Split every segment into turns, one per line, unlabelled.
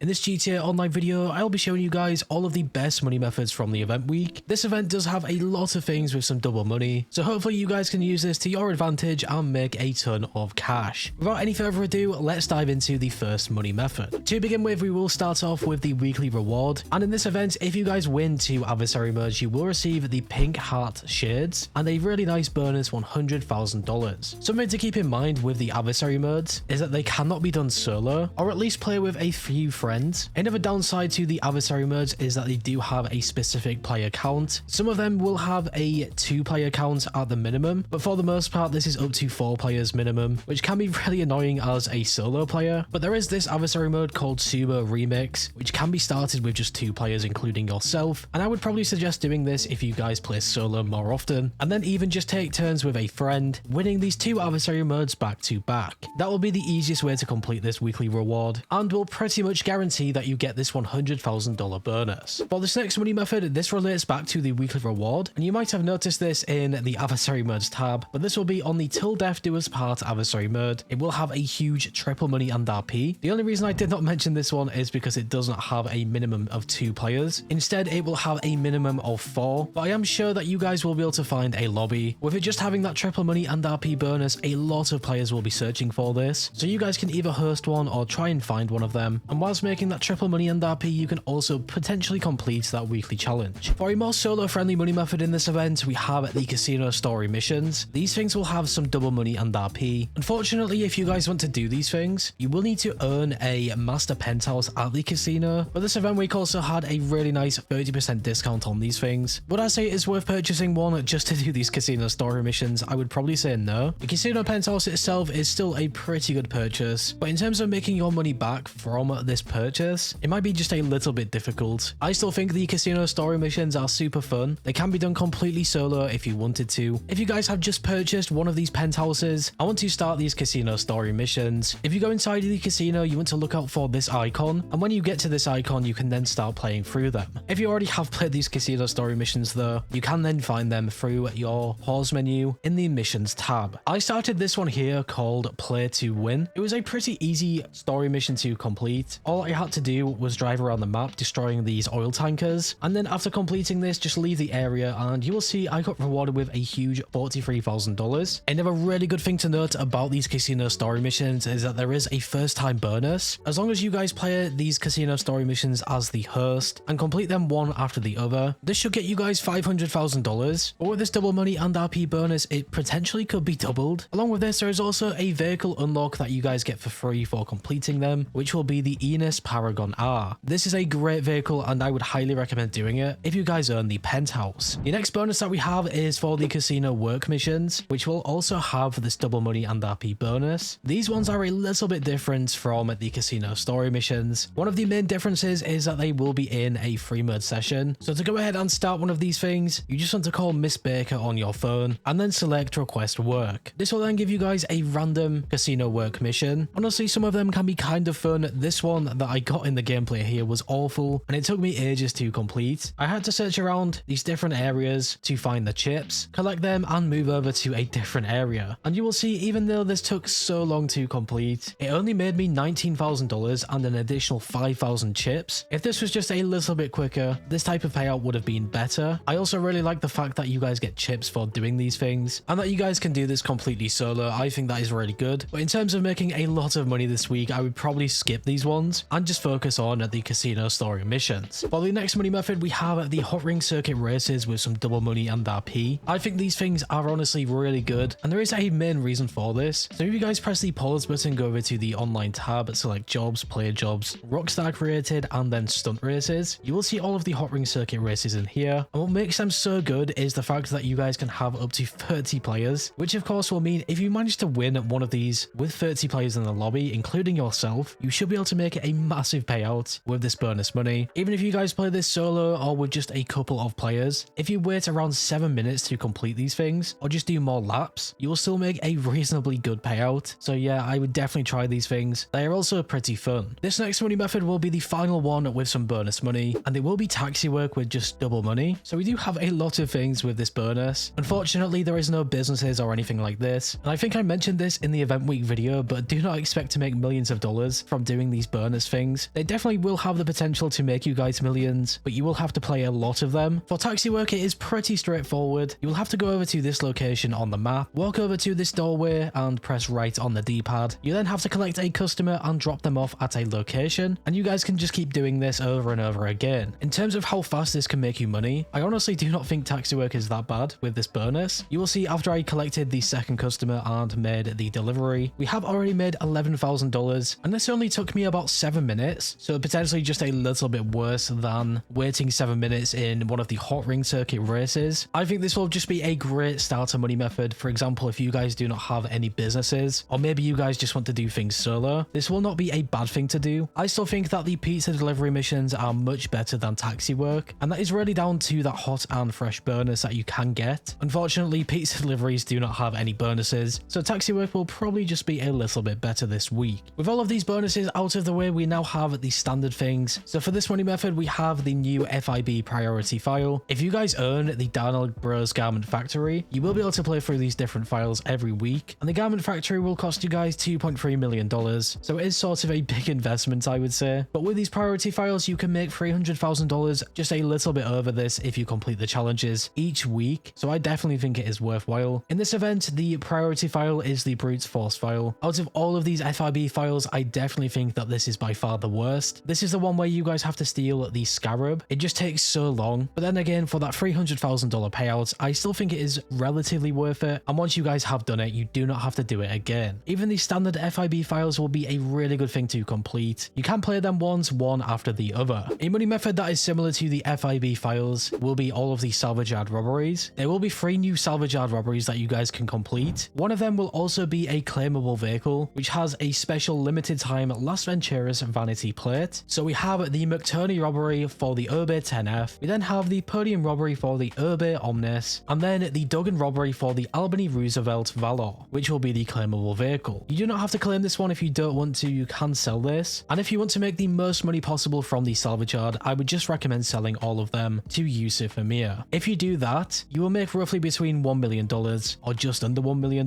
In this GTA Online video, I'll be showing you guys all of the best money methods from the event week. This event does have a lot of things with some double money, so hopefully you guys can use this to your advantage and make a ton of cash. Without any further ado, let's dive into the first money method. To begin with, we will start off with the weekly reward, and in this event, if you guys win 2 adversary modes, you will receive the pink heart shades and a really nice bonus $100,000. Something to keep in mind with the adversary modes is that they cannot be done solo, or at least play with a few friends. Another downside to the adversary modes is that they do have a specific player count. Some of them will have a 2-player count at the minimum, but for the most part this is up to 4 players minimum, which can be really annoying as a solo player. But there is this adversary mode called Sumo Remix, which can be started with just 2 players including yourself, and I would probably suggest doing this if you guys play solo more often, and then even just take turns with a friend, winning these 2 adversary modes back to back. That will be the easiest way to complete this weekly reward, and will pretty much guarantee that you get this $100,000 bonus. For this next money method, this relates back to the weekly reward, and you might have noticed this in the adversary modes tab, but this will be on the Till Death Do Us Part adversary mode. It will have a huge triple money and RP. The only reason I did not mention this one is because it does not have a minimum of 2 players. Instead, it will have a minimum of 4, but I am sure that you guys will be able to find a lobby. With it just having that triple money and RP bonus, a lot of players will be searching for this, so you guys can either host one or try and find one of them, and whilst making that triple money and RP, you can also potentially complete that weekly challenge. For a more solo friendly money method in this event, we have the casino story missions. These things will have some double money and RP. Unfortunately, if you guys want to do these things, you will need to earn a master penthouse at the casino, but this event week also had a really nice 30% discount on these things. Would I say it is worth purchasing one just to do these casino story missions? I would probably say no. The casino penthouse itself is still a pretty good purchase, but in terms of making your money back from this purchase, it might be just a little bit difficult. I still think the casino story missions are super fun. They can be done completely solo if you wanted to. If you guys have just purchased one of these penthouses, I want to start these casino story missions. If you go inside the casino, you want to look out for this icon, and when you get to this icon, you can then start playing through them. If you already have played these casino story missions though, you can then find them through your pause menu in the missions tab. I started this one here called Play to Win. It was a pretty easy story mission to complete. All I had to do was drive around the map destroying these oil tankers, and then after completing this, just leave the area and you will see I got rewarded with a huge $43,000. Another really good thing to note about these casino story missions is that there is a first time bonus. As long as you guys play these casino story missions as the host and complete them one after the other, this should get you guys $500,000. But with this double money and RP bonus, it potentially could be doubled. Along with this, there is also a vehicle unlock that you guys get for free for completing them, which will be the Enos Paragon R. This is a great vehicle and I would highly recommend doing it if you guys earn the penthouse. The next bonus that we have is for the casino work missions, which will also have this double money and RP bonus. These ones are a little bit different from the casino story missions. One of the main differences is that they will be in a free mode session. So to go ahead and start one of these things, you just want to call Miss Baker on your phone and then select request work. This will then give you guys a random casino work mission. Honestly, some of them can be kind of fun. This one that I got in the gameplay here was awful and it took me ages to complete. I had to search around these different areas to find the chips, collect them and move over to a different area. And you will see, even though this took so long to complete, it only made me $19,000 and an additional 5,000 chips. If this was just a little bit quicker, this type of payout would have been better. I also really like the fact that you guys get chips for doing these things and that you guys can do this completely solo. I think that is really good. But in terms of making a lot of money this week, I would probably skip these ones and just focus on the casino story missions. For the next money method, we have the Hotring circuit races with some double money and RP. I think these things are honestly really good, and there is a main reason for this. So if you guys press the pause button, go over to the online tab, select jobs, player jobs, Rockstar created, and then stunt races, you will see all of the Hotring circuit races in here. And what makes them so good is the fact that you guys can have up to 30 players, which of course will mean if you manage to win one of these with 30 players in the lobby, including yourself, you should be able to make a massive payout with this bonus money. Even if you guys play this solo or with just a couple of players, if you wait around 7 minutes to complete these things or just do more laps, you will still make a reasonably good payout. So yeah, I would definitely try these things. They are also pretty fun. This next money method will be the final one with some bonus money, and it will be taxi work with just double money. So we do have a lot of things with this bonus. Unfortunately, there is no businesses or anything like this, and I think I mentioned this in the event week video, but do not expect to make millions of dollars from doing these bonus best things. They definitely will have the potential to make you guys millions, but you will have to play a lot of them. For taxi work, it is pretty straightforward. You will have to go over to this location on the map, walk over to this doorway and press right on the D-pad. You then have to collect a customer and drop them off at a location, and you guys can just keep doing this over and over again. In terms of how fast this can make you money, I honestly do not think taxi work is that bad with this bonus. You will see after I collected the second customer and made the delivery, we have already made $11,000, and this only took me about 7 minutes, so potentially just a little bit worse than waiting 7 minutes in one of the Hotring circuit races. I think this will just be a great starter money method. For example, if you guys do not have any businesses, or maybe you guys just want to do things solo, this will not be a bad thing to do. I still think that the pizza delivery missions are much better than taxi work, and that is really down to that hot and fresh bonus that you can get. Unfortunately, pizza deliveries do not have any bonuses, so taxi work will probably just be a little bit better this week. With all of these bonuses out of the way, we now have the standard things. So for this money method, we have the new FIB Priority File. If you guys own the Darnell Bros Garment Factory, you will be able to play through these different files every week, and the Garment Factory will cost you guys $2.3 million, so it is sort of a big investment, I would say. But with these priority files, you can make $300,000, just a little bit over this if you complete the challenges each week, so I definitely think it is worthwhile. In this event, the priority file is the brute force file. Out of all of these FIB files, I definitely think that this is by far the worst. This is the one where you guys have to steal the scarab. It just takes so long, but then again, for that $300,000 payout, I still think it is relatively worth it, and once you guys have done it, you do not have to do it again. Even the standard FIB files will be a really good thing to complete. You can play them once, one after the other. A money method that is similar to the FIB files will be all of the salvage yard robberies. There will be 3 new salvage yard robberies that you guys can complete. One of them will also be a claimable vehicle, which has a special limited time Las Venturas vanity plate. So we have the McTurney robbery for the Urbe 10F. We then have the Podium robbery for the Urbe Omnis, and then the Duggan robbery for the Albany Roosevelt Valor, which will be the claimable vehicle. You do not have to claim this one if you don't want to. You can sell this, and if you want to make the most money possible from the salvage yard, I would just recommend selling all of them to Yusuf Amir. If you do that, you will make roughly between $1 million or just under $1 million.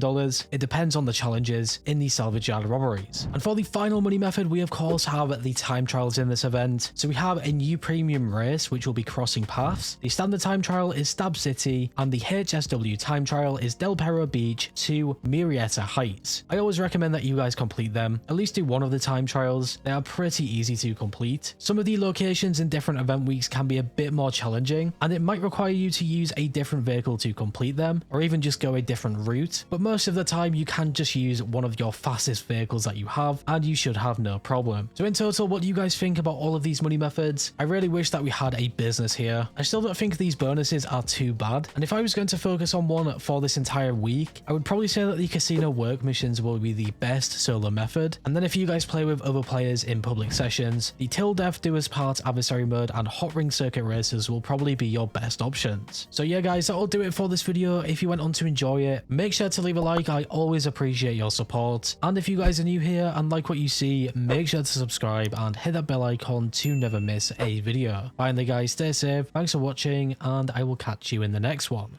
It depends on the challenges in the salvage yard robberies. And for the final money method, we of course have the time trials in this event. So we have a new premium race, which will be crossing paths. The standard time trial is Stab City, and the HSW time trial is Del Perro Beach to Murrieta Heights. I always recommend that you guys complete them. At least do one of the time trials. They are pretty easy to complete. Some of the locations in different event weeks can be a bit more challenging, and it might require you to use a different vehicle to complete them, or even just go a different route. But most of the time, you can just use one of your fastest vehicles that you have, and you should have no problem. So in total, what do you guys think about all of these money methods? I really wish that we had a business here. I still don't think these bonuses are too bad, and if I was going to focus on one for this entire week, I would probably say that the casino work missions will be the best solo method, and then if you guys play with other players in public sessions, the Till Death Do Us Part adversary mode and Hotring circuit races will probably be your best options. So yeah guys, that'll do it for this video. If you went on to enjoy it, make sure to leave a like. I always appreciate your support, and if you guys are new here and like what you see, make sure to subscribe and hit that bell icon to never miss a video. Finally guys, stay safe, thanks for watching, and I will catch you in the next one.